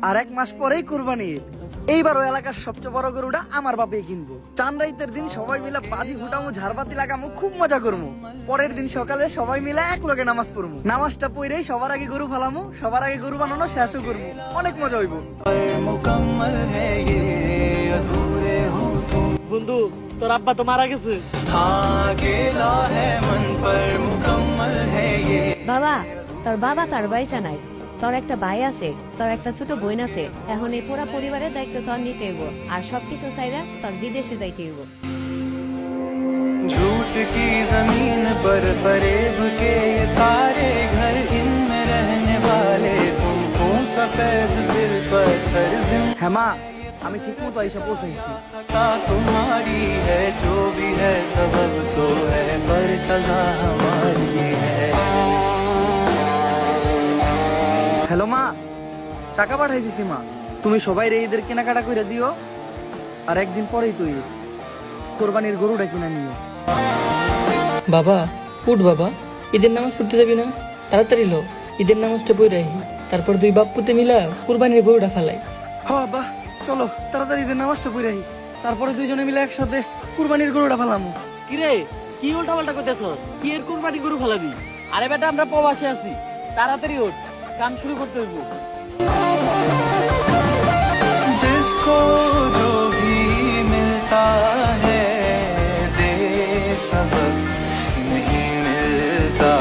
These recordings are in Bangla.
আর 1 মাস পরেই কুরবানি ঈদ। এইবারও এলাকার সবচেয়ে বড় গরুটা আমার বাপে কিনবো। চান রাইতের দিন সবাই মিলে বাজি ফুটামো, ঝাড়বাতি লাগামো, খুব মজা করবো। পরের দিন সকালে সবাই মিলে এক লগে নামাজ পড়বো। নামাজটা পড়েই সবার আগে গরু ফালামো, সবার আগে গরু বানানো শেষও করবো। অনেক মজা হইব। বন্ধু, তোর আব্বা তো মারা গেছে। বাবা, তোর বাবা তার বাইচা নাই। তোর একটা ভাই আছে, তোর একটা ছোট বোন আছে। এখন এই পুরা পরিবারের দায়িত্ব তোর নিতে হইব, আর সবকিছু চাইরা তোর বিদেশে যাইতে হইব। झूठ की जमीन पर फरेब के ये सारे घर इनमें रहने वाले तुमको सफेद दिल पत्थर হ্যাঁ মা, আমি ঠিক মতো এসে পৌঁছেছি। जिंदा तुम्हारी है, जो भी है सबब सो है, पर सजा हमारी है। হ্যালো মা, টাকা পাঠাই দিছি মা। তুমি সবাই রে ঈদের কেনাকাটা করে দিও। আর একদিন পরেই তো ঈদ, কোরবানির গরুটা কিনে নিও। বাবা উঠ বাবা, ঈদের নামাজ পড়তে যাবি না? তাড়াতাড়ি লো, ঈদের নামাজটা পড়ে রাখি, তারপর 2 বাপ পুতে মিলা কুরবানির গরুটা ফালাই। হ্যাঁ বাহ, চলো তাড়াতাড়ি ঈদের নামাজটা পড়ে আহি, তারপরে দুইজনে মিলে একসাথে কুরবানির গরুটা ফালামু। কিরে, কি উল্টা পাল্টা করতেছস? কি এর কুরবানি গরু ফালাবি? আরে বেটা, আমরা প্রবাসে আছি, তাড়াতাড়ি ওঠ, কাম শুরু করতে হইব। जिसको जो भी मिलता है दे सबक नहीं मिलता।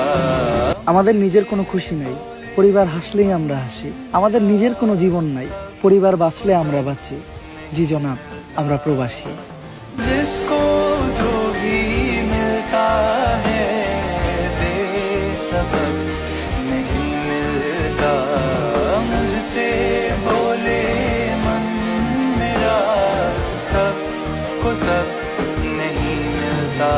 আমাদের নিজের কোনো খুশি নাই, পরিবার হাসলেই আমরা হাসি। আমাদের নিজের কোনো জীবন নাই, পরিবার বাঁচলে আমরা বাঁচি। জি জনাব, আমরা প্রবাসী। जिसको जो भी मिलता है दे सबक नहीं मिलता। मुझसे बोले मन मेरा, सबको सब नहीं मिलता।